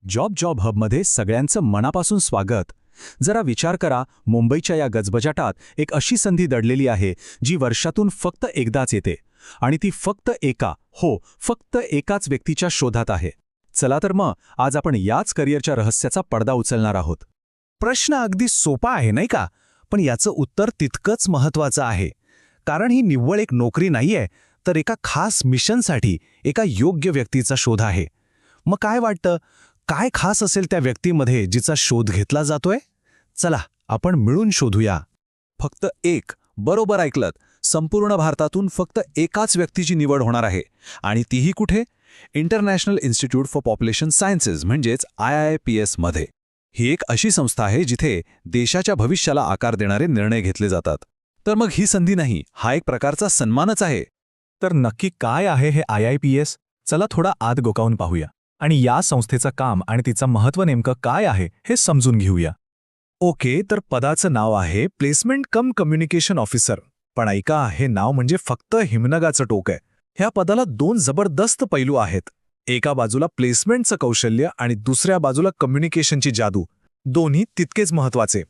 Job हबमध्ये सगळ्यांचं मनापासून स्वागत. जरा विचार करा, मुंबईच्या या गजबजाटात एक अशी संधी दडलेली आहे जी वर्षातून फक्त एकदाच येते आणि ती फक्त फक्त एकाच व्यक्तीच्या शोधात आहे. चला तर मग आज आपण याच करिअरच्या रहस्याचा पडदा उचलणार आहोत. प्रश्न अगदी सोपा आहे नाही का, पण याचं उत्तर तितकंच महत्त्वाचं आहे. कारण ही निव्वळ एक नोकरी नाहीये, तर एका खास मिशनसाठी एका योग्य व्यक्तीचा शोध आहे. मग काय वाटतं, काय खास असेल त्या व्यक्तीमध्ये जिचा शोध घेतला जातोय? चला आपण मिळून शोधूया. फक्त एक, बरोबर ऐकलत, संपूर्ण भारतातून फक्त एकाच व्यक्तीची निवड होणार आहे. आणि तीही कुठे? International institute for population sciences म्हणजेच IIPS मध्ये. ही एक अशी संस्था आहे जिथे देशाच्या भविष्याला आकार देणारे निर्णय घेतले जातात. तर मग ही संधी नाही, हा एक प्रकारचा सन्मानच आहे. तर नक्की काय आहे हे IIPS? चला थोडा आत गोकावून पाहूया आणि या संस्थेचं काम आणि तिचं महत्त्व नेमकं काय आहे हे समजून घेऊया. ओके, तर पदाचं नाव आहे प्लेसमेंट कम कम्युनिकेशन ऑफिसर. पण ऐका, हे नाव म्हणजे फक्त हिमनगाचं टोक आहे. ह्या पदाला दोन जबरदस्त पैलू आहेत. एका बाजूला प्लेसमेंटचं कौशल्य आणि दुसऱ्या बाजूला कम्युनिकेशनची जादू. दोन्ही तितकेच महत्त्वाचे.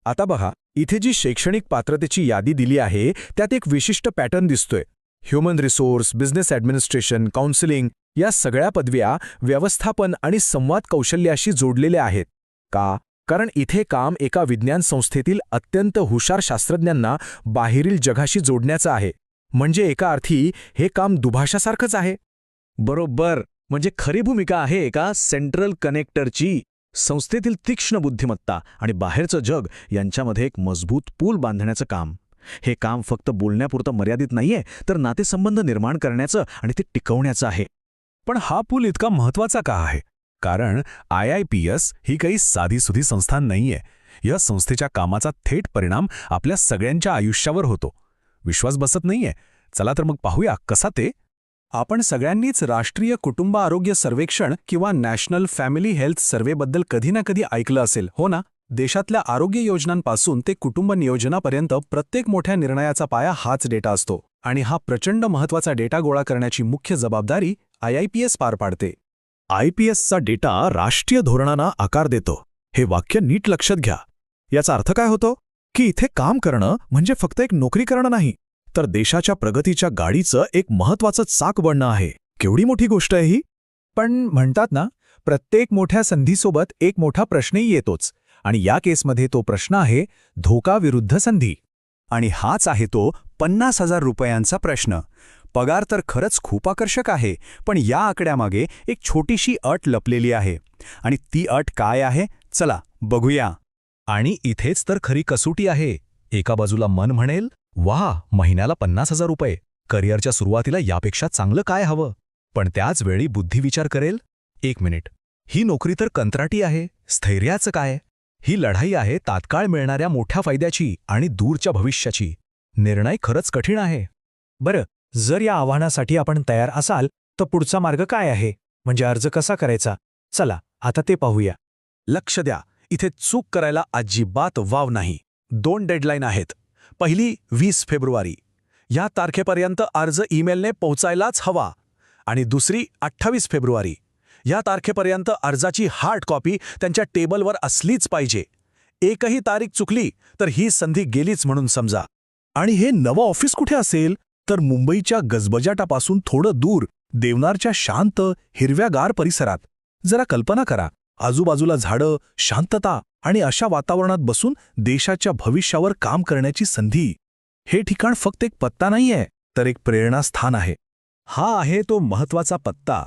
आता बघा, इथे जी शैक्षणिक पात्रतेची यादी दिली आहे त्यात एक विशिष्ट पॅटर्न दिसतोय. Human resource, business administration, counselling या सगळ्या पदव्या व्यवस्थापन आणि संवाद कौशल्याशी जोडलेल्या आहेत. का? कारण इथे काम एका विज्ञान संस्थेतील अत्यंत हुशार शास्त्रज्ञांना बाहेरील जगाशी जोडण्याचं आहे. म्हणजे एका अर्थी हे काम दुभाषासारखंच आहे. बरोबर, म्हणजे खरी भूमिका आहे एका सेंट्रल कनेक्टरची. संस्थेतील तीक्ष्ण बुद्धिमत्ता आणि बाहेरचं जग यांच्यामध्ये एक मजबूत पूल बांधण्याचं काम. हे काम फक्त बोलण्यापुरतं मर्यादित नाहीये, तर नातेसंबंध निर्माण करण्याचं आणि ते टिकवण्याचं आहे. पण हा पूल इतका महत्त्वाचा का आहे? कारण IIPS ही काही साधीसुधी संस्था नाहीये. या संस्थेच्या कामाचा थेट परिणाम आपल्या सगळ्यांच्या आयुष्यावर होतो. विश्वास बसत नाहीये? चला तर मग पाहूया कसा ते. आपण सगळ्यांनीच राष्ट्रीय कुटुंब आरोग्य सर्वेक्षण किंवा नॅशनल फॅमिली हेल्थ सर्व्हेबद्दल कधी ना कधी ऐकलं असेल, हो ना? देशातल्या आरोग्य योजनांपासून ते कुटुंब नियोजनापर्यंत प्रत्येक मोठ्या निर्णयाचा पाया हाच डेटा असतो. आणि हा प्रचंड महत्त्वाचा डेटा गोळा करण्याची मुख्य जबाबदारी IIPS पार पाडते. IPSचा डेटा राष्ट्रीय धोरणांना आकार देतो. हे वाक्य नीट लक्षात घ्या. याचा अर्थ काय होतो? की इथे काम करणं म्हणजे फक्त एक नोकरी करणं नाही, तर देशाच्या प्रगतीच्या गाडीचं एक महत्त्वाचं चाक बनणं आहे. केवढी मोठी गोष्ट आहे ही. पण म्हणतात ना, प्रत्येक मोठ्या संधीसोबत एक मोठा प्रश्नही येतोच. आणि या केसमध्ये तो प्रश्न आहे धोका विरुद्ध संधी. आणि हाच आहे तो 50,000 रुपयांचा प्रश्न. पगार तर खरंच खूप आकर्षक आहे, पण या आकड्यामागे एक छोटीशी अट लपलेली आहे. आणि ती अट काय आहे? चला बघूया. आणि इथेच तर खरी कसोटी आहे. एका बाजूला मन म्हणेल, वाह, महिन्याला 50,000 रुपये, करिअरच्या सुरुवातीला यापेक्षा चांगलं काय हवं. पण त्याच वेळी बुद्धी विचार करेल, एक मिनिट, ही नोकरी तर कंत्राटी आहे, स्थैर्याचं काय? ही लढाई आहे तात्काळ मिळणाऱ्या मोठ्या फायद्याची आणि दूरच्या भविष्याची. निर्णय खरंच कठीण आहे. बरं, जर या आव्हानासाठी आपण तयार असाल तर पुढचा मार्ग काय आहे? म्हणजे अर्ज कसा करायचा? चला आता ते पाहूया. लक्ष द्या, इथे चूक करायला अजिबात वाव नाही. 2 डेडलाईन आहेत. पहिली 20 फेब्रुवारी. या तारखेपर्यंत अर्ज ईमेलने पोहोचायलाच हवा. आणि दुसरी 28 फेब्रुवारी. या तारखेपर्यंत अर्जाची हार्ड कॉपी त्यांच्या टेबलवर असलीच पाहिजे. एकही तारीख चुकली तर ही संधी गेलीच म्हणून समजा. आणि हे नवं ऑफिस कुठे असेल? तर मुंबईच्या गजबजाटापासून थोडं दूर, देवनारच्या शांत हिरव्यागार परिसरात. जरा कल्पना करा, आजूबाजूला झाडं, शांतता आणि अशा वातावरणात बसून देशाच्या भविष्यावर काम करण्याची संधी. हे ठिकाण फक्त एक पत्ता नाहीये, तर एक प्रेरणास्थान आहे. हा आहे तो महत्त्वाचा पत्ता.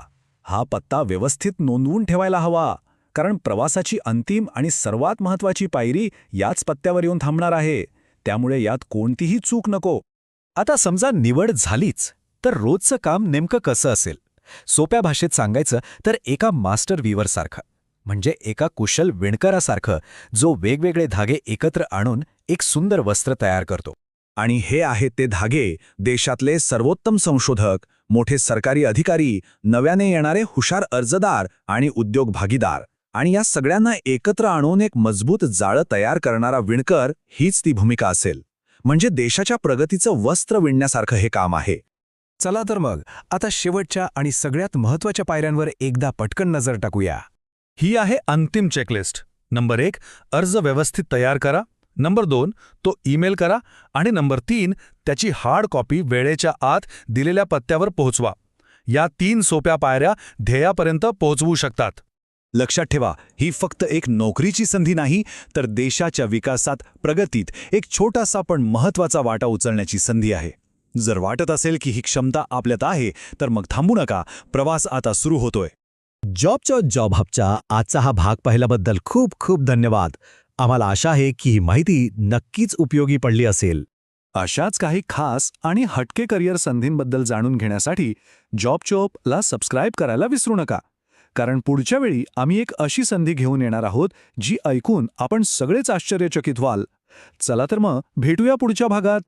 हा पत्ता व्यवस्थित नोंदवून ठेवायला हवा, कारण प्रवासाची अंतिम आणि सर्वात महत्त्वाची पायरी याच पत्त्यावर येऊन थांबणार आहे. त्यामुळे यात कोणतीही चूक नको. आता समजा निवड झालीच, तर रोजचं काम नेमकं कसं असेल? सोप्या भाषेत सांगायचं तर एका मास्टर वीवरसारखं, म्हणजे एका कुशल विणकरासारखं, जो वेगवेगळे धागे एकत्र आणून एक सुंदर वस्त्र तयार करतो. आणि हे आहेत ते धागे देशातले सर्वोत्तम संशोधक, मोठे सरकारी अधिकारी, नव्याने येणारे हुशार अर्जदार आणि उद्योग भागीदार, आणि या सगळ्यांना एकत्र आणून एक मजबूत जाळं तयार करणारा विणकर, हीच ती भूमिका असेल. म्हणजे देशाच्या प्रगतीचं वस्त्र विणण्यासारखं हे काम आहे. चला तर मग आता शेवटच्या आणि सगळ्यात महत्त्वाच्या पायऱ्यांवर एकदा पटकन नजर टाकूया. ही आहे अंतिम चेकलिस्ट. नंबर 1, अर्ज व्यवस्थित तयार करा. नंबर 2, तो ईमेल करा. आणि नंबर 3, त्याची हार्ड कॉपी वेळेच्या आत दिलेल्या पत्त्यावर पोहोचवा. या 3 सोप्या पायऱ्या ध्येयापर्यंत पोहोचवू शकतात. लक्षात ठेवा, ही फक्त एक नोकरीची संधी नाही, तर देशाच्या विकासात, प्रगतीत एक छोटासा पण महत्त्वाचा वाटा उचलण्याची संधी आहे. जर वाटत असेल की ही क्षमता आपल्यात आहे, तर मग थांबू नका. प्रवास आता सुरू होतोय. जॉब हबचा आजचा हा भाग पाहिल्याबद्दल खूप खूप धन्यवाद. आम्हाला आशा आहे की ही माहिती नक्कीच उपयोगी पडली असेल. अशाच काही खास आणि हटके करिअर संधींबद्दल जाणून घेण्यासाठी जॉबला सबस्क्राईब करायला विसरू नका. कारण पुढच्या वेळी आम्ही एक अशी संधी घेऊन येणार आहोत जी ऐकून आपण सगळेच आश्चर्यचकित व्हाल. चला तर मग भेटूया पुढच्या भागात.